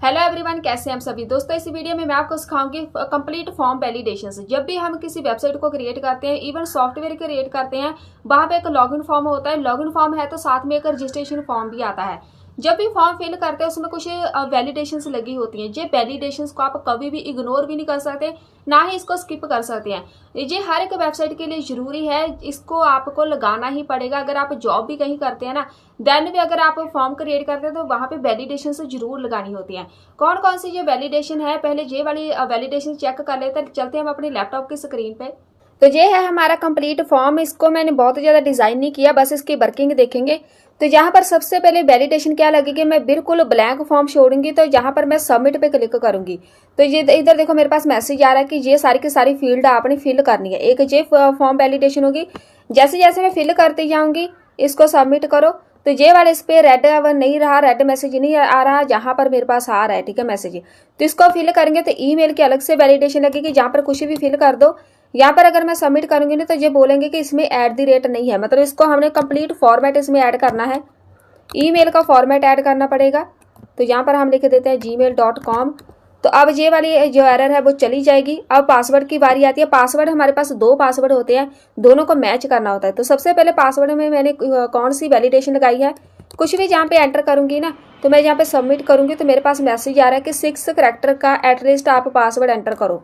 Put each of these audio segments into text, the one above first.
Hello everyone, कैसे हैं हम सभी दोस्तों। इस वीडियो में मैं आपको सिखाऊंगी कंप्लीट फॉर्म वैलिडेशन। जब भी हम किसी वेबसाइट को क्रिएट करते हैं, इवन सॉफ्टवेयर क्रिएट करते हैं, वहां पे एक लॉगिन फॉर्म होता है। लॉगिन फॉर्म है तो साथ में एक रजिस्ट्रेशन फॉर्म भी आता है। जब भी फॉर्म फिल करते हैं उसमें कुछ वैलिडेशंस लगी होती हैं। ये वैलिडेशंस को आप कभी भी इग्नोर भी नहीं कर सकते, ना ही इसको स्किप कर सकते हैं। ये हर एक वेबसाइट के लिए जरूरी है, इसको आपको लगाना ही पड़ेगा। अगर आप जॉब भी कहीं करते हैं ना, देन भी अगर आप फॉर्म क्रिएट करते हैं तो वहां पे वैलिडेशन से जरूर लगानी होती है। कौन कौन सी जो वैलिडेशन है, पहले ये वाली वैलिडेशन चेक कर लेते हैं। चलते हैं हम अपने लैपटॉप की स्क्रीन पे। तो ये है हमारा कंप्लीट फॉर्म। इसको मैंने बहुत ज्यादा डिजाइन नहीं किया, बस इसकी वर्किंग देखेंगे। तो यहाँ पर सबसे पहले वैलिडेशन क्या लगेगी, मैं बिल्कुल ब्लैंक फॉर्म छोड़ूंगी। तो यहाँ पर मैं सबमिट पे क्लिक करूंगी। तो ये इधर देखो मेरे पास मैसेज आ रहा है कि ये सारी की सारी फील्ड आपने फिल करनी है। एक ये फॉर्म वैलिडेशन होगी। जैसे जैसे मैं फिल करती जाऊंगी, इसको सबमिट करो। तो ये वाले इस पे रेड नहीं रहा, रेड मैसेज नहीं आ रहा, जहां पर मेरे पास आ रहा है, ठीक है, मैसेज। तो इसको फिल करेंगे तो ईमेल की अलग से वैलिडेशन लगेगी, जहां पर कुछ भी फिल कर दो। यहाँ पर अगर मैं सबमिट करूंगी ना, तो ये बोलेंगे कि इसमें @ नहीं है, मतलब इसको हमने कंप्लीट फॉर्मेट इसमें ऐड करना है। ईमेल का फॉर्मेट ऐड करना पड़ेगा। तो यहाँ पर हम लिख देते हैं gmail.com। तो अब ये वाली जो एरर है वो चली जाएगी। अब पासवर्ड की बारी आती है। पासवर्ड हमारे पास 2 पासवर्ड होते हैं, दोनों को मैच करना होता है। तो सबसे पहले पासवर्ड में मैंने कौन सी वैलिडेशन लगाई है, कुछ भी जहाँ पे एंटर करूंगी ना, तो मैं यहाँ पे सबमिट करूंगी तो मेरे पास मैसेज आ रहा है कि 6 कैरेक्टर का एटलीस्ट आप पासवर्ड एंटर करो।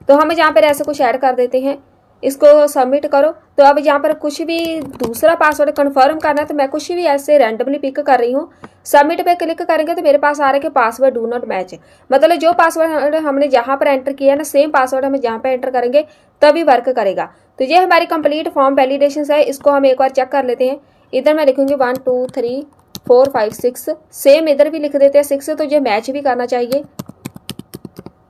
तो हम यहाँ पर ऐसे कुछ ऐड कर देते हैं, इसको सबमिट करो। तो अब यहाँ पर कुछ भी दूसरा पासवर्ड कंफर्म करना है, तो मैं कुछ भी ऐसे रैंडमली पिक कर रही हूँ। सबमिट पे क्लिक करेंगे तो मेरे पास आ रहा है कि पासवर्ड डू नॉट मैच। मतलब जो पासवर्ड हमने जहाँ पर एंटर किया है ना, सेम पासवर्ड हम जहाँ पर एंटर करेंगे तभी वर्क करेगा। तो ये हमारी कंप्लीट फॉर्म वैलिडेशन है। इसको हम एक बार चेक कर लेते हैं। इधर मैं लिखूंगी 1 2 3 4 5 6, सेम इधर भी लिख देते हैं 6। तो ये मैच भी करना चाहिए।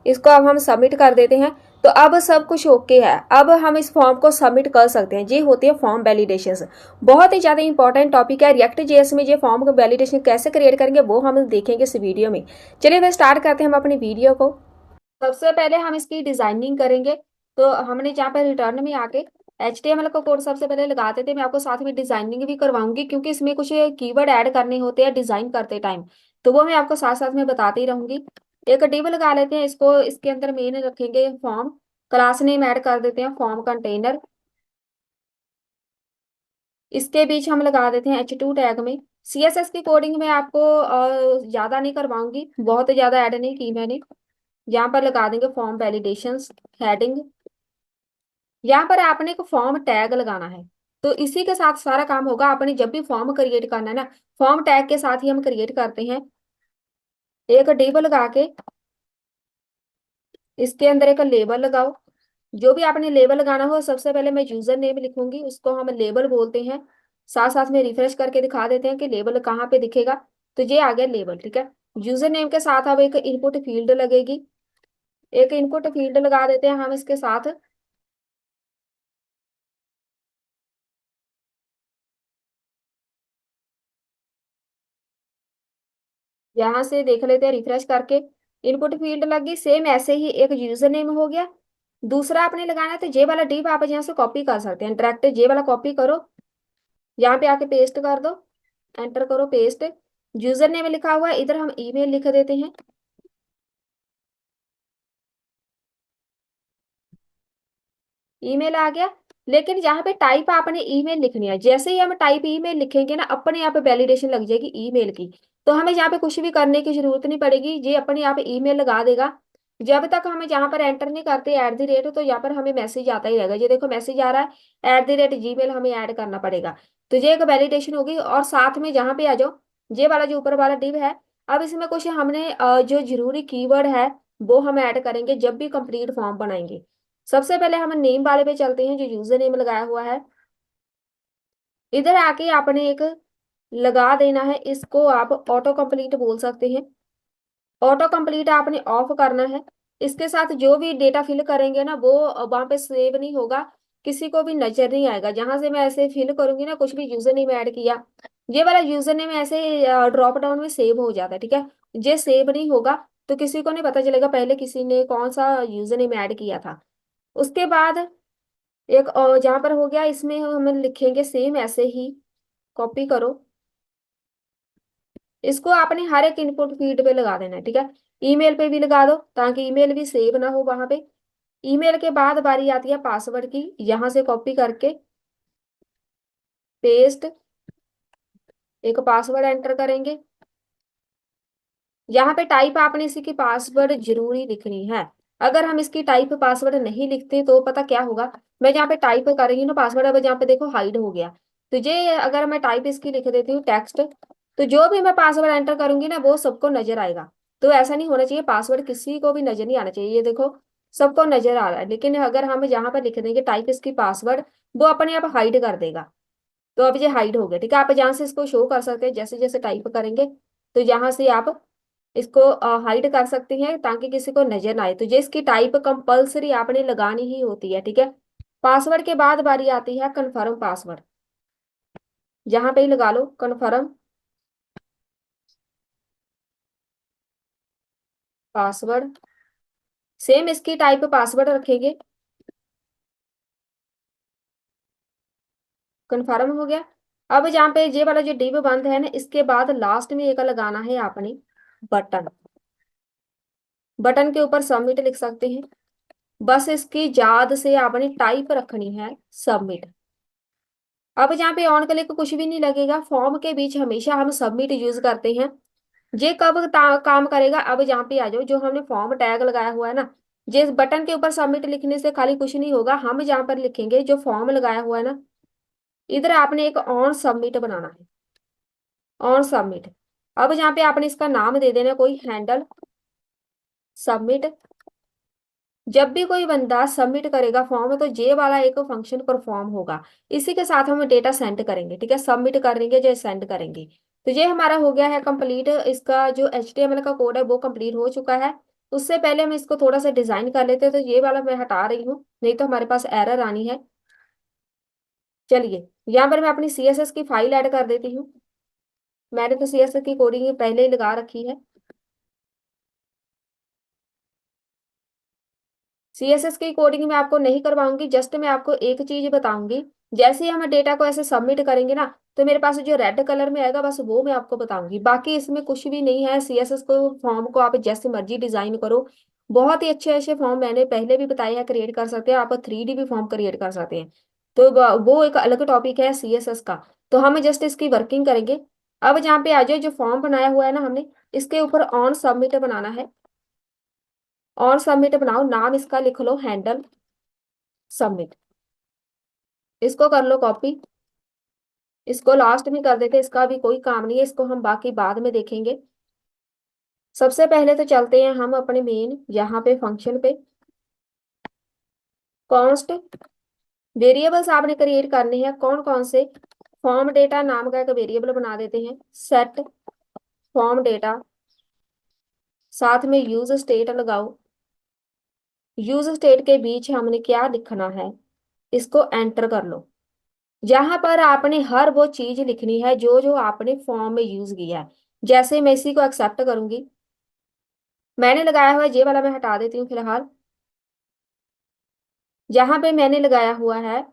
इसको अब हम सबमिट कर देते हैं। तो अब सब कुछ ओके है। अब हम इस फॉर्म को सबमिट कर सकते हैं। ये होती है फॉर्म वैलिडेशन। बहुत ही ज्यादा इंपॉर्टेंट टॉपिक है। रिएक्ट जेएस में ये फॉर्म वैलिडेशन कैसे क्रिएट करेंगे वो हम देखेंगे इस वीडियो में। चलिए फिर स्टार्ट करते हैं हम अपनी वीडियो को। सबसे पहले हम इसकी डिजाइनिंग करेंगे। तो हमने जहाँ पर रिटर्न में आके HTML का कोड सबसे पहले लगाते थे। मैं आपको साथ में डिजाइनिंग भी करवाऊंगी, क्योंकि इसमें कुछ कीवर्ड ऐड करने होते हैं डिजाइन करते टाइम। तो वो मैं आपको साथ साथ में बताती रहूंगी। एक डिव लगा लेते हैं। इसको इसके अंदर मेन रखेंगे फॉर्म। क्लास नेम ऐड कर देते हैं फॉर्म कंटेनर। इसके बीच हम लगा देते हैं H2 टैग में। CSS की कोडिंग में आपको ज्यादा नहीं करवाऊंगी, बहुत ज्यादा ऐड नहीं की मैंने। यहाँ पर लगा देंगे फॉर्म वैलिडेशंस हेडिंग। यहाँ पर आपने एक फॉर्म टैग लगाना है। तो इसी के साथ सारा काम होगा। आपने जब भी फॉर्म क्रिएट करना है ना, फॉर्म टैग के साथ ही हम क्रिएट करते हैं। एक डिव लगा के इसके अंदर एक लेबल लगाओ। जो भी आपने लेबल लगाना हो, सबसे पहले मैं यूजर नेम लिखूंगी, उसको हम लेबल बोलते हैं। साथ साथ में रिफ्रेश करके दिखा देते हैं कि लेबल कहाँ पे दिखेगा। तो ये आ गया लेबल, ठीक है। यूजर नेम के साथ अब एक इनपुट फील्ड लगेगी। एक इनपुट फील्ड लगा देते हैं हम इसके साथ। यहाँ से देख लेते हैं रिफ्रेश करके, इनपुट फील्ड लग गई। सेम ऐसे ही एक यूजर नेम हो गया। दूसरा आपने लगाना है तो जे वाला डिव आप यहाँ से कॉपी कर सकते हैं। डायरेक्ट जे वाला कॉपी करो, यहाँ पे आके पेस्ट कर दो, एंटर करो, पेस्ट। यूजर नेम लिखा हुआ है, इधर हम ईमेल लिख देते हैं। ईमेल आ गया। लेकिन यहाँ पे टाइप आपने ईमेल लिखनी है। जैसे ही हम टाइप ईमेल लिखेंगे ना, अपने आप वैलिडेशन लग जाएगी ईमेल की। तो हमें यहाँ पे कुछ भी करने की जरूरत नहीं पड़ेगी, ये अपने आप ईमेल लगा देगा। जब तक हमें यहाँ पर एंटर नहीं करते @ तो यहाँ पर हमें मैसेज आता ही रहेगा। ये देखो मैसेज आ रहा है @gmail, हमें ऐड करना पड़ेगा। तो ये एक वैलिडेशन होगी। और साथ में जहाँ पे आ जाओ, ये वाला जो ऊपर वाला डिव है, अब इसमें कुछ हमने जो जरूरी कीवर्ड है वो हम ऐड करेंगे जब भी कंप्लीट फॉर्म बनाएंगे। सबसे पहले हम नेम वाले पे चलते हैं, जो यूजर नेम लगाया हुआ है। इधर आके आपने एक लगा देना है, इसको आप ऑटो कंप्लीट बोल सकते हैं। ऑटो कंप्लीट आपने ऑफ करना है। इसके साथ जो भी डेटा फिल करेंगे ना, वो वहां पे सेव नहीं होगा, किसी को भी नजर नहीं आएगा। जहां से मैं ऐसे फिल करूंगी ना, कुछ भी यूजर नेम ऐड किया, ये वाला यूजर नेम ऐसे ड्रॉप डाउन में सेव हो जाता है, ठीक है। ये सेव नहीं होगा तो किसी को नहीं पता चलेगा पहले किसी ने कौन सा यूजर नेम ऐड किया था। उसके बाद एक जहां पर हो गया, इसमें हम लिखेंगे सेम ऐसे ही, कॉपी करो। इसको आपने हर एक इनपुट फील्ड पे लगा देना है, ठीक है। ईमेल पे भी लगा दो ताकि ईमेल भी सेव ना हो वहां पे। ईमेल के बाद बारी आती है पासवर्ड की, यहां से कॉपी करके पेस्ट, एक पासवर्ड एंटर करेंगे। यहाँ पे टाइप आपने इसी की पासवर्ड जरूरी लिखनी है। अगर हम इसकी टाइप पासवर्ड नहीं लिखते तो पता क्या होगा, मैं जहाँ पे टाइप कर रही हूँ ना पासवर्ड, अब जहाँ पे देखो हाइड हो गया। तो ये अगर मैं टाइप इसकी लिख देती हूँ टेक्स्ट, तो जो भी मैं पासवर्ड एंटर करूंगी ना वो सबको नजर आएगा। तो ऐसा नहीं होना चाहिए, पासवर्ड किसी को भी नजर नहीं आना चाहिए। ये देखो सबको नजर आ रहा है, लेकिन अगर हम यहाँ पर लिख देंगे टाइप इसकी पासवर्ड, वो अपने आप हाइड कर देगा। तो अब ये हाइड हो गया, ठीक है। आप जहाँ से इसको शो कर सकते हैं, जैसे जैसे टाइप करेंगे तो यहाँ से आप इसको हाइड कर सकते हैं ताकि किसी को नजर ना आए। तो ये इसकी टाइप कंपलसरी आपने लगानी ही होती है, ठीक है। पासवर्ड के बाद बारी आती है कन्फर्म पासवर्ड, यहाँ पे ही लगा लो कन्फर्म पासवर्ड। सेम इसकी टाइप पासवर्ड रखेंगे, कन्फर्म हो गया। अब जहाँ पे ये वाला जो डिव बंद है ना, इसके बाद लास्ट में एक लगाना है आपने बटन। बटन के ऊपर सबमिट लिख सकते हैं। बस इसकी याद से आपने टाइप रखनी है सबमिट। अब जहाँ पे ऑन क्लिक कुछ भी नहीं लगेगा, फॉर्म के बीच हमेशा हम सबमिट यूज करते हैं। ये कब काम करेगा, अब जहाँ पे आ जाओ, जो हमने फॉर्म टैग लगाया हुआ है ना, जिस बटन के ऊपर सबमिट लिखने से खाली कुछ नहीं होगा, हम जहाँ पर लिखेंगे जो फॉर्म लगाया हुआ है ना, इधर आपने एक ऑन सबमिट बनाना है, ऑन सबमिट। अब जहाँ पे आपने इसका नाम दे देना कोई हैंडल सबमिट। जब भी कोई बंदा सबमिट करेगा फॉर्म, तो ये वाला एक फंक्शन परफॉर्म होगा। इसी के साथ हम डेटा सेंड करेंगे, ठीक है। सबमिट करेंगे जो सेंड करेंगे। तो ये हमारा हो गया है कंप्लीट, इसका जो HTML का कोड है वो कंप्लीट हो चुका है। उससे पहले हम इसको थोड़ा सा डिजाइन कर लेते हैं, तो ये वाला मैं हटा रही हूँ, नहीं तो हमारे पास एरर आनी है। चलिए यहाँ पर मैं अपनी CSS की फाइल ऐड कर देती हूँ। मैंने तो CSS की कोडिंग पहले ही लगा रखी है। CSS की कोडिंग मैं आपको नहीं करवाऊंगी, जस्ट मैं आपको एक चीज बताऊंगी। जैसे ही हम डेटा को ऐसे सबमिट करेंगे ना, तो मेरे पास जो रेड कलर में आएगा बस वो मैं आपको बताऊंगी, बाकी इसमें कुछ भी नहीं है। CSS को फॉर्म को आप जैसे मर्जी डिजाइन करो, बहुत ही अच्छे अच्छे फॉर्म मैंने पहले भी बताया है क्रिएट कर सकते हैं आप, 3D भी फॉर्म क्रिएट कर सकते हैं। तो वो एक अलग टॉपिक है CSS का। तो हम जस्ट इसकी वर्किंग करेंगे। अब जहाँ पे आ जाए, जो फॉर्म बनाया हुआ है ना हमने, इसके ऊपर ऑन सबमिट बनाना है। और सबमिट बनाओ, नाम इसका लिख लो हैंडल सबमिट। इसको कर लो कॉपी, इसको लास्ट में कर देते, इसका भी कोई काम नहीं है, इसको हम बाकी बाद में देखेंगे। सबसे पहले तो चलते हैं हम अपने मेन यहाँ पे फंक्शन पे। कॉन्स्ट वेरिएबल्स आपने क्रिएट करने हैं, कौन कौन से। फॉर्म डेटा नाम का एक वेरिएबल बना देते हैं, सेट फॉर्म डेटा। साथ में यूज स्टेट लगाओ। यूज स्टेट के बीच हमने क्या लिखना है, इसको एंटर कर लो। जहां पर आपने हर वो चीज लिखनी है जो जो आपने फॉर्म में यूज किया है। जैसे मैं इसी को एक्सेप्ट करूंगी, मैंने लगाया हुआ है ये वाला मैं हटा देती हूँ फिलहाल। जहां पे मैंने लगाया हुआ है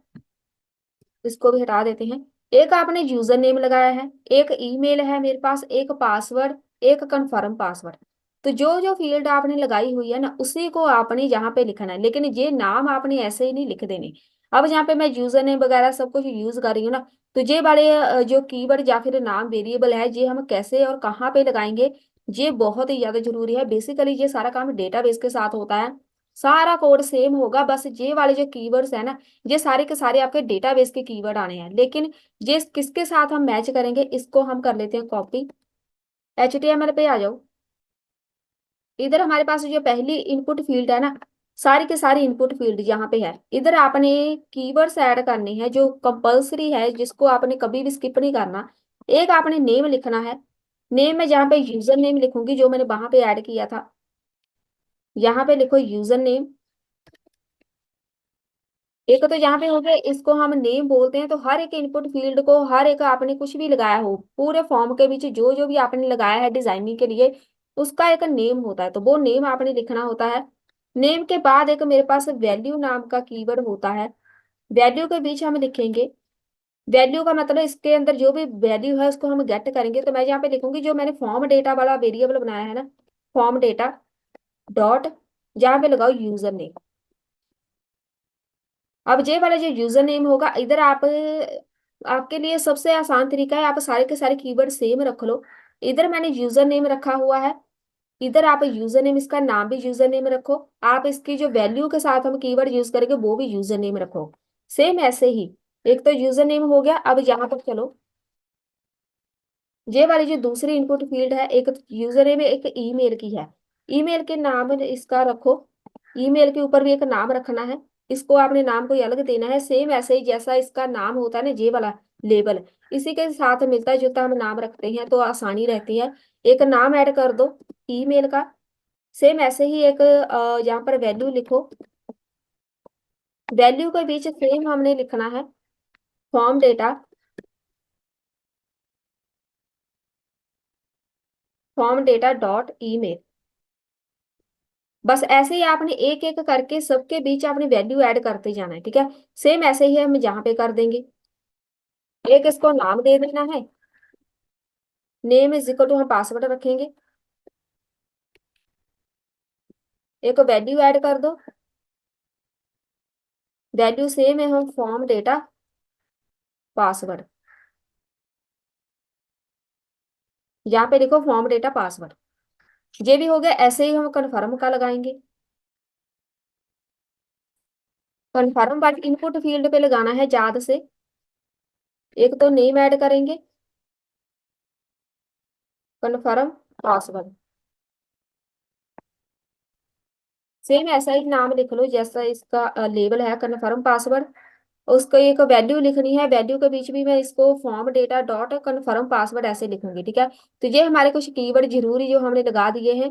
इसको भी हटा देते हैं। एक आपने यूजर नेम लगाया है, एक ईमेल है मेरे पास, एक पासवर्ड, एक कंफर्म पासवर्ड। तो जो जो फील्ड आपने लगाई हुई है ना, उसी को आपने यहाँ पे लिखना है, लेकिन ये नाम आपने ऐसे ही नहीं लिख देने। अब यहाँ पे मैं यूजर नेम वगैरह सब कुछ यूज कर रही हूँ ना, तो ये वाले जो कीवर्ड या फिर नाम वेरिएबल है, ये हम कैसे और कहाँ पे लगाएंगे, ये बहुत ही ज्यादा जरूरी है। बेसिकली ये सारा काम डेटाबेस के साथ होता है। सारा कोड सेम होगा, बस ये वाले जो कीवर्ड्स है ना, ये सारे के सारे आपके डेटाबेस के कीवर्ड आने हैं, लेकिन ये किसके साथ हम मैच करेंगे, इसको हम कर लेते हैं कॉपी। HTML पे आ जाओ। इधर हमारे पास जो पहली इनपुट फील्ड है ना, सारी के सारी इनपुट फील्ड यहाँ पे है। इधर आपने कीवर्ड्स ऐड करने हैं जो कंपलसरी है, जिसको आपने कभी भी स्किप नहीं करना। एक आपने नेम लिखना है। नेम में जहाँ पे यूजर नेम लिखूंगी जो मैंने वहां पे ऐड किया था, यहाँ पे लिखो यूजर नेम। एक तो यहाँ पे हो गया, इसको हम नेम बोलते हैं। तो हर एक इनपुट फील्ड को, हर एक आपने कुछ भी लगाया हो पूरे फॉर्म के बीच, जो जो भी आपने लगाया है डिजाइनिंग के लिए, उसका एक नेम होता है, तो वो नेम आपने लिखना होता है। नेम के बाद एक मेरे पास वैल्यू नाम का कीवर्ड होता है। वैल्यू के बीच हम लिखेंगे, वैल्यू का मतलब इसके अंदर जो भी वैल्यू है उसको हम गेट करेंगे। तो मैं यहाँ पे लिखूंगी जो मैंने फॉर्म डेटा वाला वेरिएबल बनाया है ना, फॉर्म डेटा डॉट, जहां पे लगाओ यूजर नेम। अब ये वाला जो यूजर नेम होगा, इधर आप, आपके लिए सबसे आसान तरीका है, आप सारे के सारे कीवर्ड सेम रख लो। इधर मैंने यूजर नेम रखा हुआ है, इधर आप यूजर नेम, इसका नाम भी यूजर नेम रखो। आप इसकी जो वैल्यू के साथ हम कीवर्ड यूज करेंगे वो भी यूजर नेम रखो। सेम ऐसे ही, एक तो यूजर नेम हो गया। अब यहाँ पर चलो, ये वाली जो दूसरी इनपुट फील्ड है, एक यूजर नेम है, एक ईमेल की है। ईमेल के नाम इसका रखो, ईमेल के ऊपर भी एक नाम रखना है, इसको आपने नाम कोई अलग देना है। सेम ऐसे ही जैसा इसका नाम होता है ना, ये वाला लेबल, इसी के साथ मिलता जुलता हम नाम रखते हैं तो आसानी रहती है। एक नाम ऐड कर दो ईमेल का। सेम ऐसे ही एक यहाँ पर वैल्यू लिखो, वैल्यू के बीच सेम हमने लिखना है form data, form data dot email. बस ऐसे ही आपने एक एक करके सबके बीच आपने वैल्यू ऐड करते जाना है, ठीक है। सेम ऐसे ही हम यहाँ पे कर देंगे। एक इसको नाम दे देना है, नेम इज इक्वल टू हम पासवर्ड रखेंगे। एक वैल्यू ऐड कर दो, वैल्यू सेम है, हम फॉर्म डेटा पासवर्ड, यहाँ पे लिखो फॉर्म डेटा पासवर्ड। ये भी हो गया। ऐसे ही हम कन्फर्म का लगाएंगे, कन्फर्म बट इनपुट फील्ड पे लगाना है याद से। एक तो नेम ऐड करेंगे, कन्फर्म पासवर्ड, सेम ऐसा ही नाम लिख लो जैसा इसका लेबल है कन्फर्म पासवर्ड। उसको एक वैल्यू लिखनी है, वैल्यू के बीच भी मैं इसको form data dot confirm password ऐसे लिखूंगी, ठीक है। तो ये हमारे कुछ कीवर्ड जरूरी जो हमने लगा दिए हैं।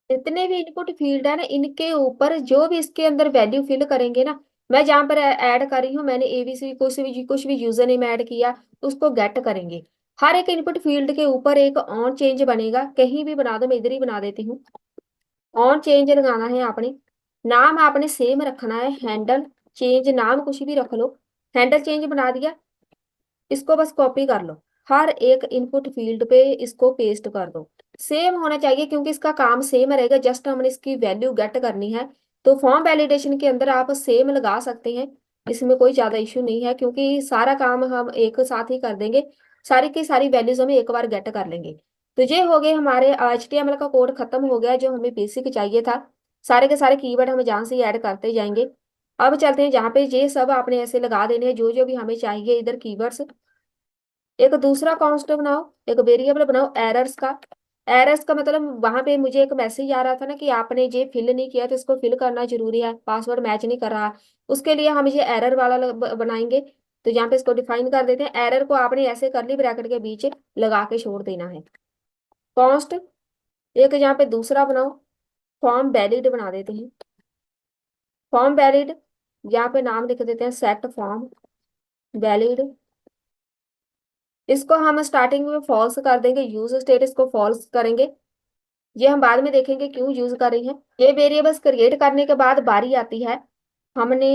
जितने भी इनपुट फील्ड है ना, इनके ऊपर जो भी इसके अंदर वैल्यू फिल करेंगे ना, मैं जहां पर ऐड कर रही हूँ, मैंने एबीसी कुछ भी यूजर नेम ऐड किया तो उसको गेट करेंगे। हर एक इनपुट फील्ड के ऊपर एक ऑन चेंज बनेगा, कहीं भी बना दो, मैं इधर ही बना देती हूँ। ऑन चेंज लगाना है आपने, नाम आपने सेम रखना है, हैंडल चेंज, नाम कुछ भी रख लो। हैंडल चेंज बना दिया, इसको बस कॉपी कर लो, हर एक इनपुट फील्ड पे इसको पेस्ट कर दो। सेम होना चाहिए क्योंकि इसका काम सेम रहेगा, जस्ट हमने इसकी वैल्यू गेट करनी है। तो फॉर्म वैलिडेशन के अंदर आप सेम लगा सकते हैं, इसमें कोई ज्यादा इश्यू नहीं है क्योंकि सारा काम हम एक साथ ही कर देंगे। सारी की सारी वैल्यूज हम एक बार गेट कर लेंगे। तो ये हो गए हमारे HTML का कोड खत्म हो गया जो हमें बेसिक चाहिए था। सारे के सारे कीवर्ड हम जहाँ से ऐड करते जाएंगे। अब चलते हैं जहाँ पे ये सब आपने ऐसे लगा देने हैं जो जो भी हमें चाहिए इधर कीवर्ड्स। एक दूसरा कांस्टेंट बनाओ, एक वेरिएबल बनाओ एरर्स का। एरर्स का मतलब वहां पे मुझे एक मैसेज आ रहा था ना कि आपने ये फिल नहीं किया तो इसको फिल करना जरूरी है, पासवर्ड मैच नहीं कर रहा। उसके लिए हम ये एरर वाला बनाएंगे। तो यहाँ पे इसको डिफाइन कर देते हैं, एरर को आपने ऐसे करली ब्रैकेट के बीच लगा के छोड़ देना है। कॉन्स्ट, एक यहाँ पे दूसरा बनाओ, फॉर्म वैलिड बना देते हैं। फॉर्म वैलिड, यहाँ पे नाम लिख देते हैं सेट फॉर्म वैलिड। इसको हम स्टार्टिंग में फॉल्स कर देंगे, यूज स्टेटस को फॉल्स करेंगे। ये हम बाद में देखेंगे क्यों यूज कर रही हैं। ये वेरिएबल्स क्रिएट करने के बाद बारी आती है, हमने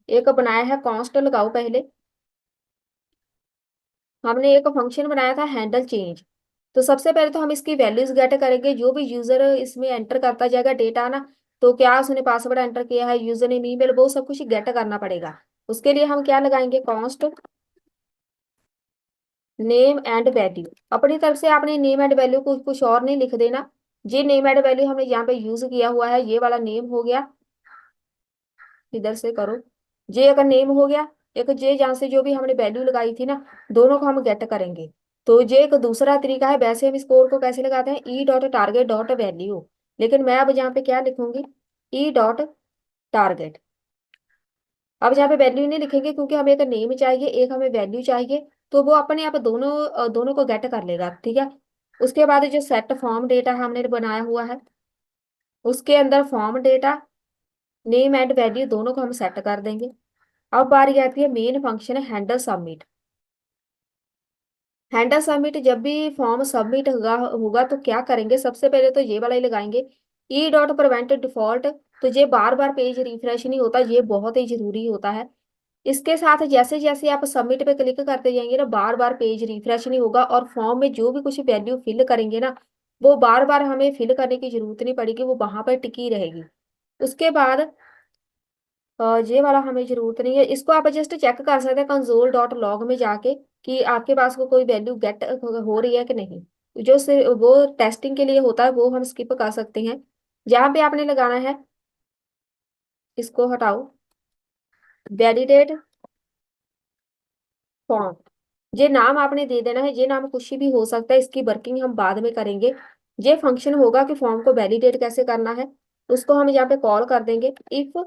एक बनाया है कॉन्स्ट, लगाओ पहले। हमने एक फंक्शन बनाया था हैंडल चेंज। तो सबसे पहले तो हम इसकी वैल्यूज गेट करेंगे, जो भी यूजर इसमें एंटर करता जाएगा डेटा ना, तो क्या उसने पासवर्ड एंटर किया है, यूजर नेम, ईमेल, वो सब कुछ गेट करना पड़ेगा। उसके लिए हम क्या लगाएंगे, कॉन्स्ट नेम एंड वैल्यू। अपनी तरफ से आपने नेम एंड वैल्यू को कुछ और नहीं लिख देना। ये नेम एंड वैल्यू हमने यहाँ पे यूज किया हुआ है, ये वाला नेम हो गया, इधर से करो। जे अगर नेम हो गया, एक जे जहाँ से जो भी हमने वैल्यू लगाई थी ना, दोनों को हम गेट करेंगे। तो ये एक दूसरा तरीका है। वैसे हम स्कोर को कैसे लगाते हैं, E dot target dot value, लेकिन मैं अब यहाँ पे क्या लिखूंगी, ई डॉट टारगेट। अब यहाँ पे वैल्यू नहीं लिखेंगे क्योंकि हमें एक नेम चाहिए, एक हमें वैल्यू चाहिए, तो वो अपने आप दोनों दोनों को गेट कर लेगा, ठीक है। उसके बाद जो सेट फॉर्म डेटा हमने बनाया हुआ है, उसके अंदर form data name and value दोनों को हम सेट कर देंगे। अब बारी आती है main function handle submit. Handle submit, जब भी फॉर्म सबमिट होगा होगा तो क्या करेंगे, सबसे पहले तो ये वाला ही लगाएंगे, ई डॉट प्रिवेंट डिफॉल्ट। तो ये बार बार पेज रिफ्रेश नहीं होता, ये बहुत ही जरूरी होता है। इसके साथ जैसे जैसे आप सबमिट पे क्लिक करते जाएंगे ना, बार बार पेज रिफ्रेश नहीं होगा, और फॉर्म में जो भी कुछ वैल्यू फिल करेंगे ना, वो बार बार हमें फिल करने की जरूरत नहीं पड़ेगी, वो वहां पर टिकी रहेगी। उसके बाद ये वाला हमें जरूरत नहीं है, इसको आप जस्ट चेक कर सकते हैं कंसोल डॉट लॉग में जाके कि आपके पास कोई वैल्यू गेट हो रही है कि नहीं। जो से वो टेस्टिंग के लिए होता है वो हम स्किप कर सकते हैं। जहाँ पे आपने लगाना है, इसको हटाओ, वैलिडेट फॉर्म। ये नाम आपने दे देना है, ये नाम कुछ भी हो सकता है, इसकी वर्किंग हम बाद में करेंगे। ये फंक्शन होगा कि फॉर्म को वैलिडेट कैसे करना है, उसको हम यहाँ पे कॉल कर देंगे। इफ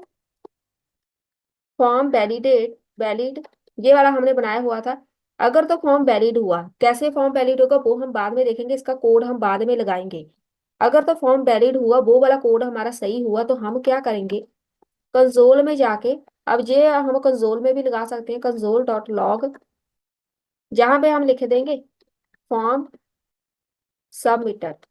फॉर्म वैलिडेट वैलिड, ये वाला हमने बनाया हुआ था। अगर तो फॉर्म वैलिड हुआ, कैसे फॉर्म वैलिड होगा वो हम बाद में देखेंगे, इसका कोड हम बाद में लगाएंगे। अगर तो फॉर्म वैलिड हुआ, वो वाला कोड हमारा सही हुआ, तो हम क्या करेंगे, कंसोल में जाके, अब ये हम कंसोल में भी लगा सकते हैं, कंसोल डॉट लॉग, जहां पे हम लिख देंगे फॉर्म सबमिटेड।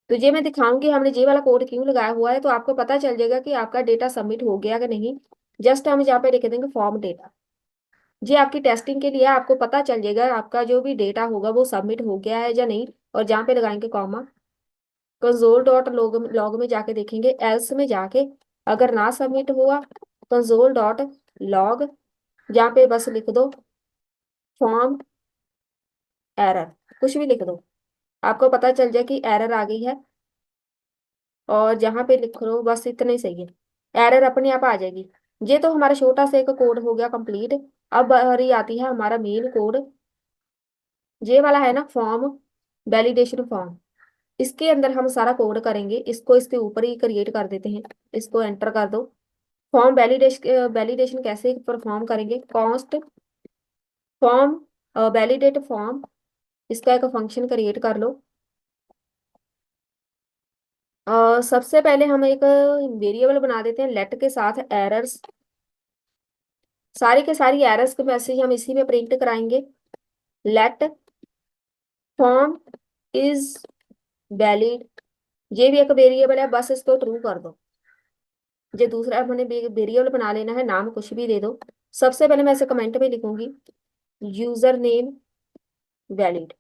तो ये मैं दिखाऊंगी हमने ये वाला कोड क्यों लगाया हुआ है, तो आपको पता चल जाएगा कि आपका डेटा सबमिट हो गया कि नहीं। जस्ट हम यहाँ पे लिख देंगे फॉर्म डेटा। ये आपकी टेस्टिंग के लिए आपको पता चल जाएगा आपका जो भी डेटा होगा वो सबमिट हो गया है या नहीं। और जहाँ पे लगाएंगे comma, console dot log log में जाके देखेंगे, एल्स में जाके अगर ना सबमिट हुआ, कंसोल डॉट लॉग, जहाँ पे बस लिख दो फॉर्म एरर, कुछ भी लिख दो, आपको पता चल जाए कि एरर आ गई है। और जहाँ पे लिख लो बस इतना ही सही है, एरर अपने आप आ जाएगी। ये तो हमारा छोटा सा एक कोड हो गया कंप्लीट। अब बारी आती है हमारा मेन कोड, ये वाला है ना फॉर्म वैलिडेशन फॉर्म। इसके अंदर हम सारा कोड करेंगे, इसको इसके ऊपर ही क्रिएट कर देते हैं। इसको एंटर कर दो। फॉर्म वैलिडेशन वैलिडेशन कैसे परफॉर्म करेंगे, कॉन्स्ट फॉर्म वैलिडेट फॉर्म, इसका एक फंक्शन क्रिएट कर लो। सबसे पहले हम एक वेरिएबल बना देते हैं लेट के साथ एरर्स, सारी के सारी एरर्स के मैसेज हम इसी में प्रिंट कराएंगे। लेट फॉर्म इज वैलिड, ये भी एक वेरिएबल है, बस इसको ट्रू कर दो। ये दूसरा हमने वेरिएबल बना लेना है, नाम कुछ भी दे दो। सबसे पहले मैं इसे कमेंट में लिखूंगी यूजर नेम वैलिड।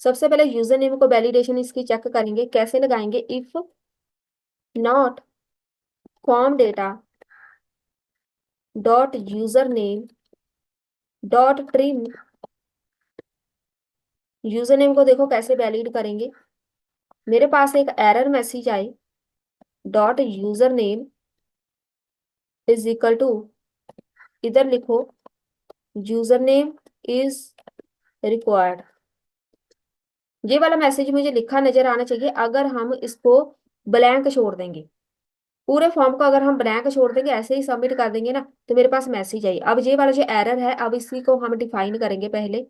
सबसे पहले यूजर नेम को वैलिडेशन इसकी चेक करेंगे, कैसे लगाएंगे, if not form data dot user name dot trim. User name को देखो कैसे वैलिड करेंगे, मेरे पास एक एरर मैसेज आए, dot user name is equal to, इधर लिखो यूजर नेम इज रिक्वायर्ड। ये वाला मैसेज मुझे लिखा नजर आना चाहिए। अगर हम इसको ब्लैंक छोड़ देंगे, पूरे फॉर्म को अगर हम ब्लैंक छोड़ देंगे, ऐसे ही सबमिट कर देंगे ना, तो मेरे पास मैसेज आई। अब ये वाला जो एरर है, अब इसी को हम डिफाइन करेंगे पहले।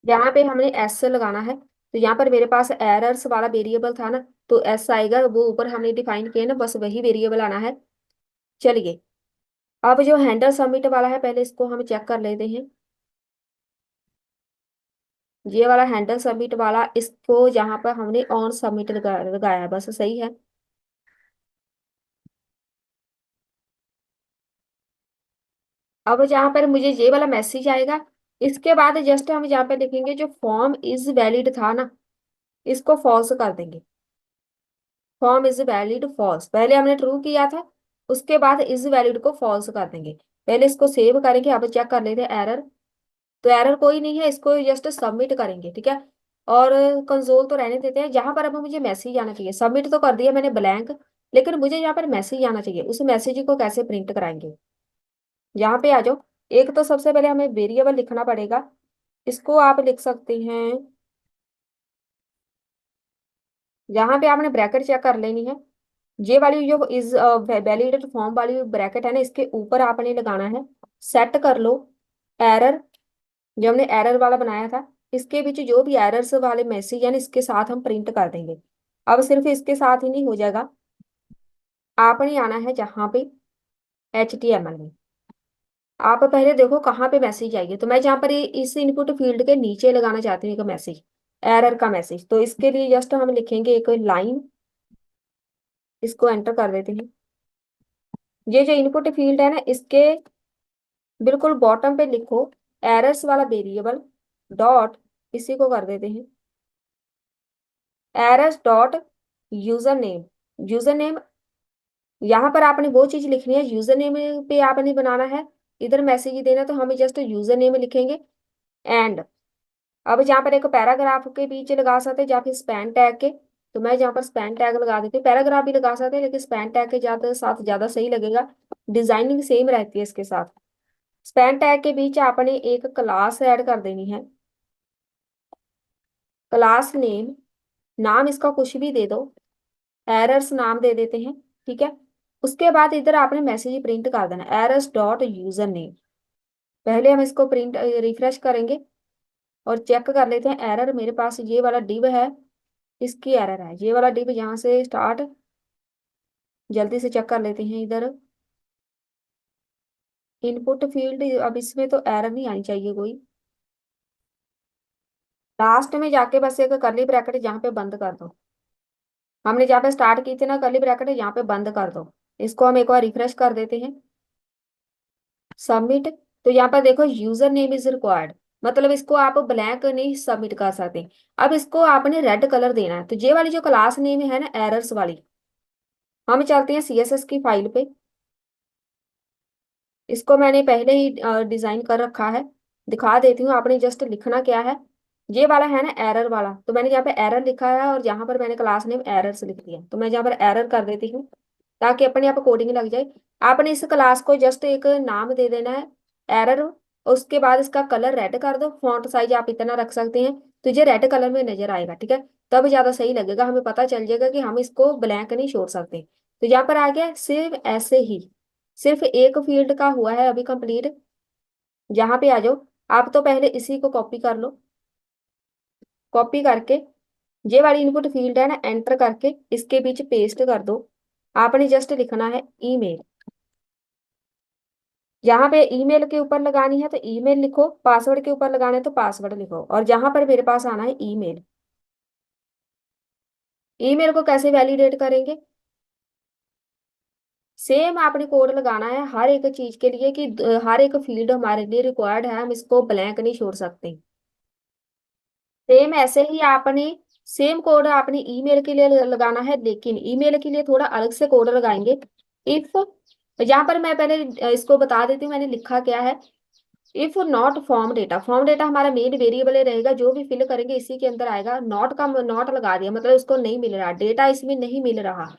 यहाँ पे हमने एस लगाना है, तो यहाँ पर मेरे पास एरर्स वाला वेरिएबल था ना, तो एस आएगा, वो ऊपर हमने डिफाइन किया ना, बस वही वेरिएबल आना है। चलिए, अब जो हैंडल सबमिट वाला है, पहले इसको हम चेक कर लेते हैं। ये वाला हैंडल सबमिट वाला, इसको जहां पर हमने ऑन सबमिट लगाया बस सही है। अब जहां पर मुझे ये वाला मैसेज आएगा, इसके बाद जस्ट हम यहाँ पे लिखेंगे जो फॉर्म इज वैलिड था ना, इसको फॉल्स कर देंगे। फॉर्म इज वैलिड फॉल्स, पहले हमने ट्रू किया था, उसके बाद इज वैलिड को फॉल्स कर देंगे। पहले इसको सेव करेंगे, अब चेक कर लेते हैं एरर। तो एरर कोई नहीं है, इसको जस्ट सबमिट करेंगे, ठीक है। और कंसोल तो रहने देते हैं। जहां पर अब मुझे मैसेज आना चाहिए, सबमिट तो कर दिया मैंने ब्लैंक, लेकिन मुझे यहाँ पर मैसेज आना चाहिए, उस मैसेज को कैसे प्रिंट कराएंगे, यहाँ पे आ जाओ। एक तो सबसे पहले हमें वेरिएबल लिखना पड़ेगा, इसको आप लिख सकते हैं, यहाँ पे आपने ब्रैकेट चेक कर लेनी है। ये वाली जो इज वैलिडेट फॉर्म वाली ब्रैकेट है ना, इसके ऊपर आपने लगाना है, सेट कर लो एरर, जो हमने एरर वाला बनाया था, इसके बीच जो भी एरर्स वाले मैसेज है ना, इसके साथ हम प्रिंट कर देंगे। अब सिर्फ इसके साथ ही नहीं हो जाएगा, आपने आना है जहाँ पे HTML में, आप पहले देखो कहाँ पे मैसेज आएगी। तो मैं जहाँ पर इस इनपुट फील्ड के नीचे लगाना चाहती हूँ एक मैसेज, एरर का मैसेज, तो इसके लिए जस्ट हम लिखेंगे एक लाइन, इसको एंटर कर देते हैं। ये जो इनपुट फील्ड है ना, इसके बिल्कुल बॉटम पे लिखो एरर्स वाला वेरिएबल डॉट इसी को कर देते हैं errors dot user name. User name, यहाँ पर आपने वो चीज लिखनी है, यूजर नेम पे आपने बनाना है, इधर मैसेज ही देना, तो हम जस्ट यूजर नेम लिखेंगे। एंड अब जहाँ पर एक पैराग्राफ के पीछे लगा सकते हैं या फिर स्पैन टैग के, तो मैं यहाँ पर स्पैन टैग लगा देती हूँ। पैराग्राफ भी लगा सकते हैं लेकिन स्पैन टैग के ज्यादा साथ ज्यादा सही लगेगा, डिजाइनिंग सेम रहती है इसके साथ। स्पैन टैग के बीच आपने एक क्लास ऐड कर देनी है, क्लास नेम, नाम इसका कुछ भी दे दो, एरर्स नाम दे देते हैं, ठीक है। उसके बाद इधर आपने मैसेज प्रिंट कर देना, एरर्स डॉट यूजर नेम। पहले हम इसको प्रिंट रिफ्रेश करेंगे और चेक कर लेते हैं एरर। मेरे पास ये वाला डिव है, इसकी एरर है, ये वाला डिव यहाँ से स्टार्ट, जल्दी से चेक कर लेते हैं इधर। इनपुट फील्ड, अब इसमें तो एरर नहीं आनी चाहिए कोई। लास्ट में जाके बस एक कर्ली ब्रैकेट यहाँ पे बंद कर दो, हमने जहाँ पे स्टार्ट की थी ना कर्ली ब्रैकेट, यहाँ पे बंद कर दो। इसको हम एक बार रिफ्रेश कर देते हैं, सबमिट। तो यहाँ पर देखो यूजर नेम इज रिक्वायर्ड, मतलब इसको आप ब्लैंक नहीं सबमिट कर सकते। अब इसको आपने रेड कलर देना है। तो ये वाली जो क्लास नेम है ना एरर्स वाली, हम चलते हैं सीएसएस की फाइल पे। इसको मैंने पहले ही डिजाइन कर रखा है, दिखा देती हूँ। आपने जस्ट लिखना क्या है, ये वाला है ना एरर वाला, तो मैंने यहाँ पे एरर लिखा है और यहाँ पर मैंने क्लास नेम एरर्स लिख दिया, तो मैं यहाँ पर एरर कर देती हूँ ताकि अपने आप कोडिंग लग जाए। आपने इस क्लास को जस्ट एक नाम दे देना है एरर, उसके बाद इसका कलर रेड कर दो, फॉन्ट साइज आप इतना रख सकते हैं तो ये रेड कलर में नजर आएगा, ठीक है। तब ज्यादा सही लगेगा, हमें पता चल जाएगा कि हम इसको ब्लैंक नहीं छोड़ सकते। तो यहाँ पर आ गया सिर्फ ऐसे ही, सिर्फ एक फील्ड का हुआ है अभी कंप्लीट। यहाँ पे आ जाओ, आप तो पहले इसी को कॉपी कर लो, कॉपी करके ये वाली इनपुट फील्ड है ना एंटर करके इसके बीच पेस्ट कर दो। आपने जस्ट लिखना है ईमेल, यहाँ पे ईमेल के ऊपर लगानी है तो ईमेल लिखो, पासवर्ड के ऊपर लगाना है तो पासवर्ड लिखो, और जहां पर मेरे पास आना है ईमेल। ईमेल को कैसे वैलिडेट करेंगे, सेम आपने कोड लगाना है हर एक चीज के लिए कि हर एक फील्ड हमारे लिए रिक्वायर्ड है, हम इसको ब्लैंक नहीं छोड़ सकते। सेम ऐसे ही आपने सेम कोड आपने ईमेल के लिए लगाना है, लेकिन ईमेल के लिए थोड़ा अलग से कोड लगाएंगे। इफ, यहाँ पर मैं पहले इसको बता देती हूँ मैंने लिखा क्या है। If not form data, form data हमारा मेन वेरिएबल रहेगा, जो भी फिल करेंगे इसी के अंदर आएगा। नॉट का नॉट लगा दिया मतलब उसको नहीं मिल रहा डेटा, इसमें नहीं मिल रहा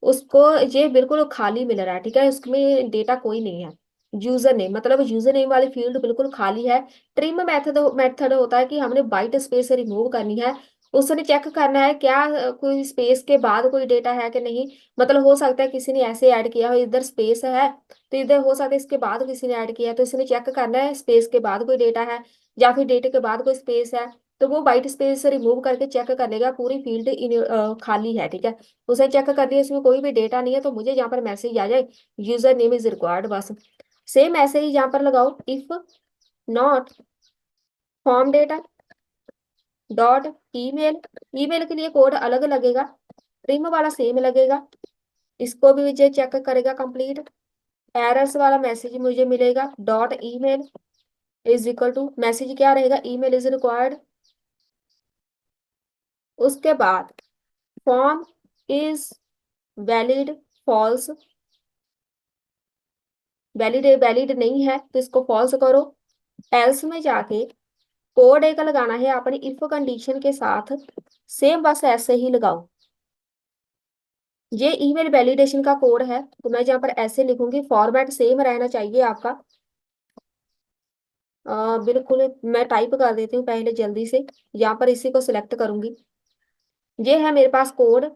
उसको, ये बिल्कुल खाली मिल रहा है, ठीक है, उसमें डेटा कोई नहीं है। यूजर नेम, मतलब यूजर नेम वाली फील्ड बिल्कुल खाली है। ट्रिम मेथड मेथड होता है कि हमने वाइट स्पेस रिमूव करनी है, उसने चेक करना है क्या कोई स्पेस के बाद कोई डेटा है कि नहीं। मतलब हो सकता है किसी ने ऐसे ऐड किया हो, इधर स्पेस है तो इधर हो सकता है इसके बाद किसी ने ऐड किया है, तो इसने चेक करना है स्पेस के बाद कोई डेटा है या फिर डेटे के बाद कोई स्पेस है। तो वो वाइट स्पेस रिमूव करके चेक कर लेगा पूरी फील्ड खाली है, ठीक है। उसे चेक कर दिया इसमें कोई भी डेटा नहीं है, तो मुझे यहाँ पर मैसेज आ जाए यूजर नेम इज रिक्वायर्ड, बस। सेम ऐसे ही यहाँ पर लगाओ if not form data dot email. Email के लिए कोड अलग लगेगा, ट्रिम वाला सेम लगेगा, इसको भी मुझे चेक करेगा कंप्लीट। एरर्स वाला मैसेज मुझे मिलेगा dot email is equal to, message क्या रहेगा ईमेल इज रिक्वायर्ड। उसके बाद form is valid false, valid valid नहीं है तो इसको फॉल्स करो। एल्स में जाके कोड एक लगाना है अपनी इफ कंडीशन के साथ, सेम बस ऐसे ही लगाओ। ये ईमेल वैलिडेशन का कोड है, तो मैं यहाँ पर ऐसे लिखूंगी, फॉर्मेट सेम रहना चाहिए आपका। बिल्कुल मैं टाइप कर देती हूँ पहले जल्दी से, यहाँ पर इसी को सिलेक्ट करूंगी। ये है मेरे पास कोड,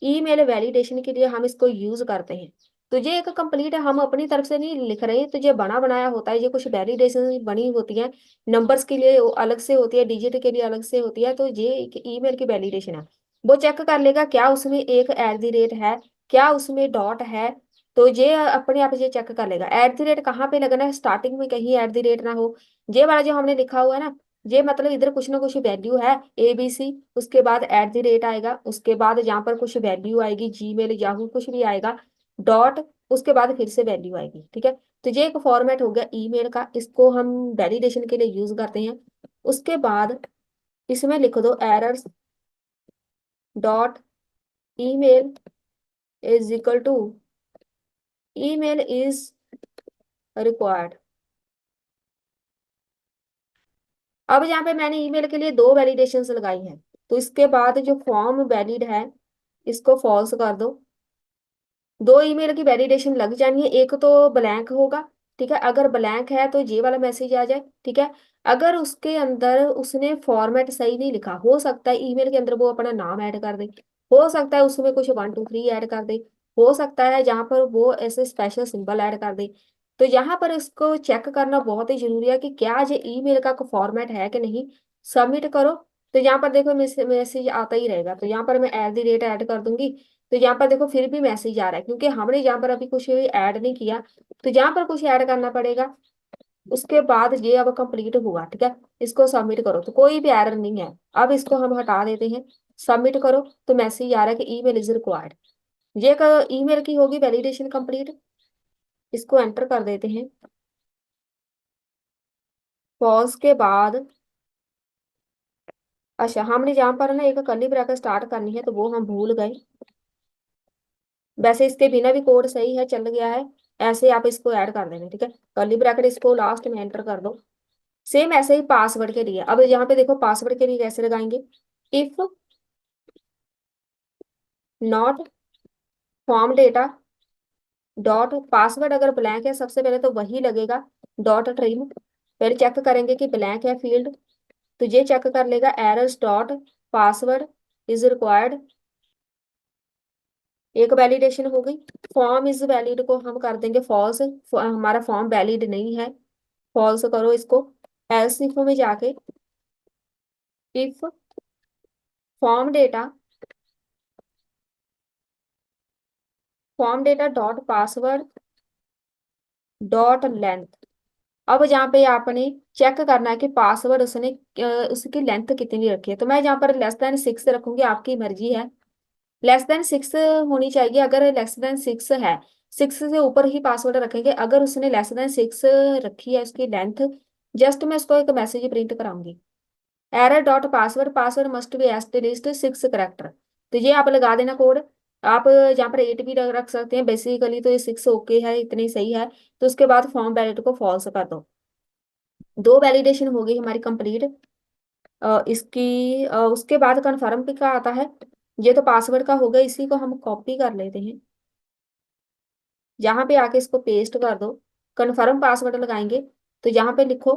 ईमेल वैलिडेशन के लिए हम इसको यूज करते हैं। तो ये एक कंप्लीट है, हम अपनी तरफ से नहीं लिख रहे, तो ये बना बनाया होता है, ये कुछ वैलिडेशन बनी होती है, नंबर्स के लिए अलग से होती है, डिजिट के लिए अलग से होती है, तो ये एक ईमेल की वैलिडेशन है। वो चेक कर लेगा क्या उसमें एक एट द रेट है, क्या उसमें डॉट है, तो ये अपने आप ये चेक कर लेगा। एट द रेट कहाँ पे लगना है, स्टार्टिंग में कहीं एट द रेट ना हो। ये वाला जो हमने लिखा हुआ है ना, ये मतलब इधर कुछ ना कुछ वैल्यू है ABC, उसके बाद एट द रेट आएगा, उसके बाद यहाँ पर कुछ वैल्यू आएगी जीमेल याहू कुछ भी आएगा, डॉट, उसके बाद फिर से वैल्यू आएगी, ठीक है। तो ये एक फॉर्मेट हो गया ईमेल का, इसको हम वैलिडेशन के लिए यूज करते हैं। उसके बाद इसमें लिख दो errors dot email is equal to email is required. अब यहाँ पे मैंने ईमेल के लिए दो वैलिडेशंस लगाई हैं, तो इसके बाद जो फॉर्म वैलिड है इसको फॉल्स कर दो। दो ईमेल की वैलिडेशन लग जानी है, एक तो ब्लैंक होगा, ठीक है, अगर ब्लैंक है तो ये वाला मैसेज आ जाए, ठीक है। अगर उसके अंदर उसने फॉर्मेट सही नहीं लिखा, हो सकता है ईमेल के अंदर वो अपना नाम ऐड कर दे, हो सकता है उसमें कुछ 1 2 3 ऐड कर दे, हो सकता है जहां पर वो ऐसे स्पेशल सिंबल ऐड कर दे। तो यहाँ पर इसको चेक करना बहुत ही जरूरी है कि क्या ये ईमेल का फॉर्मेट है कि नहीं। सबमिट करो। तो यहाँ पर देखो मैसेज आता ही रहेगा, तो यहाँ पर मैं @@ ऐड कर दूंगी। तो यहाँ पर देखो फिर भी मैसेज आ रहा है, क्योंकि हमने यहाँ पर अभी कुछ ऐड नहीं किया, तो यहाँ पर कुछ ऐड करना पड़ेगा। उसके बाद ये अब कंप्लीट हुआ, ठीक है। इसको सबमिट करो, तो कोई भी एरर नहीं है। अब इसको हम हटा देते हैं, सबमिट करो, तो मैसेज आ रहा है कि ईमेल इज रिक्वायर्ड। ये ईमेल की होगी वैलिडेशन कंप्लीट। इसको एंटर कर देते हैं। पॉज के बाद अच्छा, हमने यहाँ पर ना एक कर्ली ब्रैकेट स्टार्ट करनी है, तो वो हम भूल गए। वैसे इसके बिना भी कोड सही है, चल गया है। ऐसे आप इसको ऐड कर देना, ठीक है। कर्ली ब्रैकेट इसको लास्ट में एंटर कर दो। सेम ऐसे ही पासवर्ड के लिए, अब यहाँ पे देखो पासवर्ड के लिए कैसे लगाएंगे। If not form data dot password, अगर ब्लैंक है सबसे पहले तो वही लगेगा। डॉट ट्रिम, फिर चेक करेंगे कि ब्लैंक है फील्ड, तो ये चेक कर लेगा errors dot password is required. एक वैलिडेशन हो गई। फॉर्म इज वैलिड को हम कर देंगे फॉल्स, हमारा फॉर्म वैलिड नहीं है, फॉल्स करो इसको। एल्स इफ में जाके if form form data dot password dot length. अब जहाँ पे आपने चेक करना है कि पासवर्ड उसने उसकी लेंथ कितनी रखी है, तो मैं यहाँ पर <6 रखूंगी, आपकी मर्जी है। <6 होनी चाहिए। अगर <6 है, 6 से ऊपर ही पासवर्ड रखेंगे। अगर उसने <6 रखी है उसकी लेंथ, जस्ट मैं उसको एक मैसेज प्रिंट कराऊंगी। Error dot password password must be asterisk 6 character. तो ये आप लगा देना कोड। आप जहाँ पर 8 भी रख सकते हैं, बेसिकली तो ये 6 ओके है, इतनी सही है। तो उसके बाद फॉर्म वैलिड को फॉल्स कर दो। दो वैलिडेशन हो गई हमारी कंप्लीट। इसकी उसके बाद कन्फर्म भी का आता है। ये तो पासवर्ड का हो गया, इसी को हम कॉपी कर लेते हैं। यहाँ पे आके इसको पेस्ट कर दो। कन्फर्म पासवर्ड लगाएंगे, तो यहाँ पे लिखो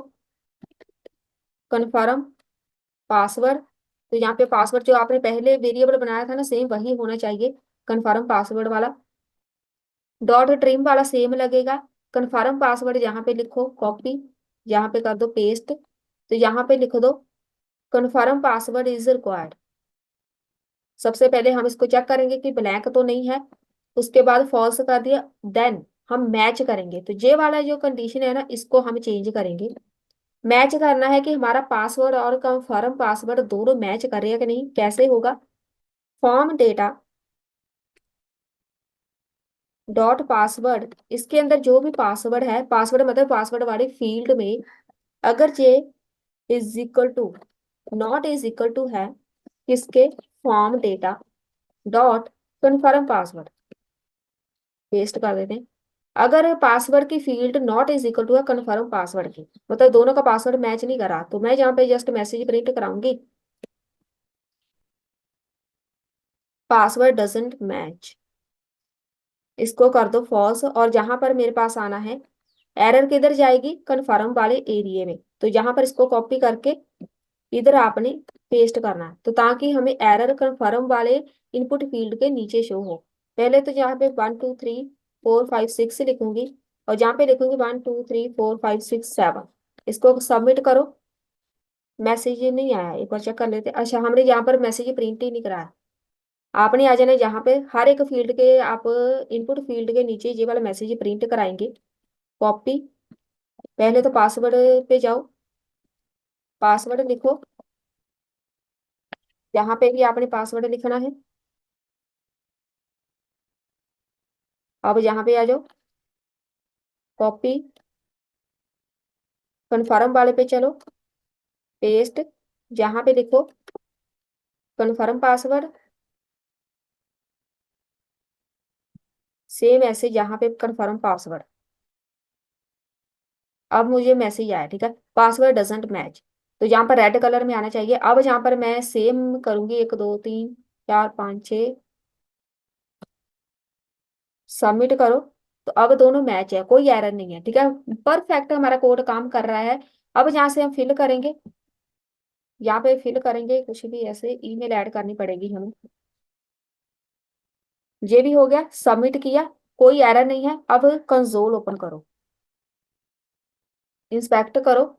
कन्फर्म पासवर्ड। तो यहाँ पे पासवर्ड जो आपने पहले वेरिएबल बनाया था ना, सेम वही होना चाहिए, कन्फर्म पासवर्ड वाला। डॉट ट्रिम वाला सेम लगेगा। कन्फर्म पासवर्ड यहाँ पे लिखो कॉपी, यहाँ पे कर दो पेस्ट। तो यहाँ पे लिख दो कन्फर्म पासवर्ड इज रिक्वायर्ड। सबसे पहले हम इसको चेक करेंगे कि ब्लैंक तो नहीं है, उसके बाद फॉल्स कर दिया। देन हम मैच करेंगे, तो ये वाला जो कंडीशन है ना, इसको हम चेंज करेंगे। मैच करना है कि हमारा पासवर्ड और कंफर्म पासवर्ड दोनों मैच कर रहे हैं कि नहीं। कैसे होगा, फॉर्म डेटा डॉट पासवर्ड, इसके अंदर जो भी पासवर्ड है, पासवर्ड मतलब पासवर्ड वाले फील्ड में अगर ये is equal to not is equal to है किसके, form data dot confirm password, paste कर देते हैं। अगर पासवर्ड की field not is equal to है कन्फर्म पासवर्ड की, मतलब दोनों का पासवर्ड मैच नहीं करा, तो मैं यहाँ पे जस्ट मैसेज प्रिंट कराऊंगी पासवर्ड डजंट मैच। इसको कर दो फॉल्स, और जहां पर मेरे पास आना है एरर किधर जाएगी, कन्फर्म वाले एरिया में। तो यहाँ पर इसको कॉपी करके इधर आपने पेस्ट करना है, तो ताकि हमें एरर कन्फर्म वाले इनपुट फील्ड के नीचे शो हो। पहले तो यहाँ पे 1 2 3 4 5 6 लिखूंगी, और जहाँ पे लिखूंगी 1 2 3 4 5 6 7। इसको सबमिट करो। मैसेज नहीं आया, एक बार चेक कर लेते। अच्छा, हमने यहाँ पर मैसेज प्रिंट ही नहीं कराया। आपने आ जाना यहाँ पे, हर एक फील्ड के आप इनपुट फील्ड के नीचे ये वाला मैसेज प्रिंट कराएंगे। कॉपी, पहले तो पासवर्ड पे जाओ, पासवर्ड लिखो, यहाँ पे भी आपने पासवर्ड लिखना है। अब यहाँ पे आ जाओ, कॉपी, कन्फर्म वाले पे चलो, पेस्ट। जहां पे देखो कन्फर्म पासवर्ड, सेम ऐसे जहां पे कन्फर्म पासवर्ड। अब मुझे मैसेज आया, ठीक है, पासवर्ड डजंट मैच। तो यहाँ पर रेड कलर में आना चाहिए। अब जहाँ पर मैं सेम करूंगी, 1 2 3 4 5 6, सबमिट करो। तो अब दोनों मैच है, कोई एरर नहीं है, ठीक है, परफेक्ट हमारा कोड काम कर रहा है। अब यहाँ से हम फिल करेंगे, यहाँ पे फिल करेंगे कुछ भी ऐसे, ईमेल ऐड करनी पड़ेगी हमें। ये भी हो गया, सबमिट किया, कोई एरर नहीं है। अब कंसोल ओपन करो, इंस्पेक्ट करो।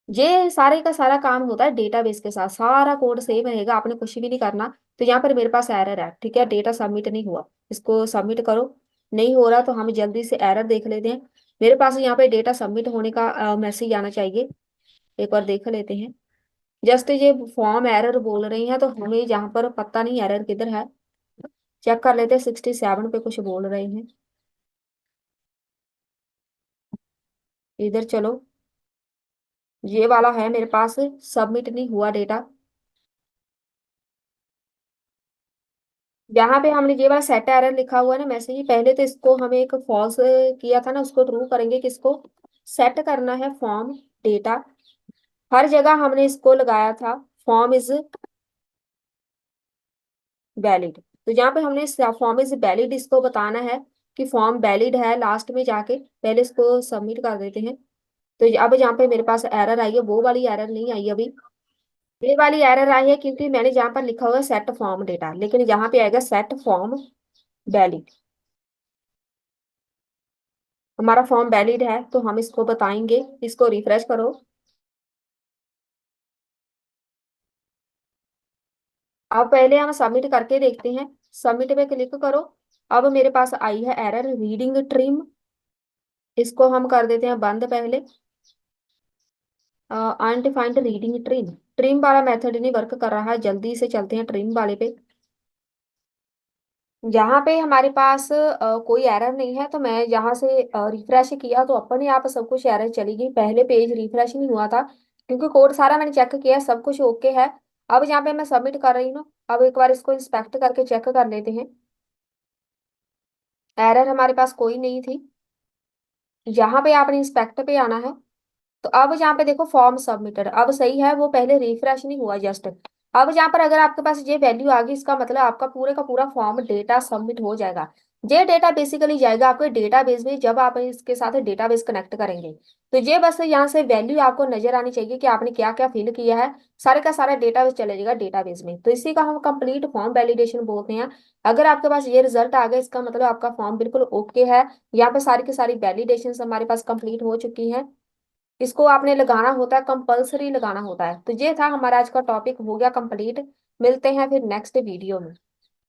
ये सारे का सारा काम होता है डेटाबेस के साथ, सारा कोड सेम रहेगा, आपने कुछ भी नहीं करना। तो यहाँ पर मेरे पास एरर है, ठीक है, डेटा सबमिट नहीं हुआ, इसको सबमिट करो। नहीं हो रहा तो हम जल्दी से एरर देख लेते हैं। मेरे पास यहाँ पे डेटा सबमिट होने का मैसेज आना चाहिए, एक बार देख लेते हैं। जस्ट ये फॉर्म एरर बोल रही है, तो हमें यहाँ पर पता नहीं एरर किधर है, चेक कर लेते हैं। 67 पे कुछ बोल रहे हैं, इधर चलो, ये वाला है मेरे पास, सबमिट नहीं हुआ डेटा। यहाँ पे हमने ये वाला सेट एरर लिखा हुआ है ना मैसेज, पहले तो इसको हमें एक फॉल्स किया था ना, उसको ट्रू करेंगे। किसको सेट करना है? Form data. हर जगह हमने इसको लगाया था फॉर्म इज वैलिड। तो यहाँ पे हमने फॉर्म इज वैलिड इसको बताना है कि फॉर्म वैलिड है, लास्ट में जाके पहले इसको सबमिट कर देते हैं। तो अब यहाँ पे मेरे पास एरर आई है, वो वाली एरर नहीं आई अभी। ये वाली एरर आई है क्योंकि मैंने जहाँ पर लिखा हुआ है सेट फॉर्म डेटा, लेकिन यहाँ पे आएगा सेट फॉर्म वैलिड। हमारा फॉर्म वैलिड है तो हम इसको बताएंगे, इसको रिफ्रेश करो। अब पहले हम सबमिट करके देखते हैं, सबमिट पे क्लिक करो। अब मेरे पास आई है एरर रीडिंग ट्रिम, इसको हम कर देते हैं बंद पहले। अनडिफाइंड रीडिंग ट्रिम, ट्रिम वाला मेथड नहीं वर्क कर रहा है, जल्दी से चलते हैं ट्रिम वाले पे। यहाँ पे हमारे पास कोई एरर नहीं है, तो मैं यहाँ से रिफ्रेश किया तो अपने आप सब कुछ एरर चली गई, पहले पेज रिफ्रेश नहीं हुआ था क्योंकि कोड सारा मैंने चेक किया, सब कुछ ओके है। अब यहाँ पे मैं सबमिट कर रही हूँ, अब एक बार इसको इंस्पेक्ट करके चेक कर लेते हैं। एरर हमारे पास कोई नहीं थी। यहाँ पे आपने इंस्पेक्ट पे आना है। तो अब यहाँ पे देखो फॉर्म सबमिटेड, अब सही है, वो पहले रिफ्रेश नहीं हुआ जस्ट। अब यहाँ पर अगर आपके पास ये वैल्यू आ गई, इसका मतलब आपका पूरे का पूरा फॉर्म डेटा सबमिट हो जाएगा। ये डेटा बेसिकली जाएगा आपके डेटाबेस में, जब आप इसके साथ डेटाबेस कनेक्ट करेंगे। तो ये बस यहाँ से वैल्यू आपको नजर आनी चाहिए कि आपने क्या क्या फिल किया है, सारे का सारा डेटाबेस चले जाएगा डेटाबेस में। तो इसी का हम कंप्लीट फॉर्म वैलिडेशन बोलते हैं। अगर आपके पास ये रिजल्ट आ गया, इसका मतलब आपका फॉर्म बिल्कुल ओके है। यहाँ पे सारी की सारी वैलिडेशन हमारे पास कंप्लीट हो चुकी है। इसको आपने लगाना होता है, कंपलसरी लगाना होता है। तो ये था हमारा आज का टॉपिक, हो गया कंप्लीट। मिलते हैं फिर नेक्स्ट वीडियो में।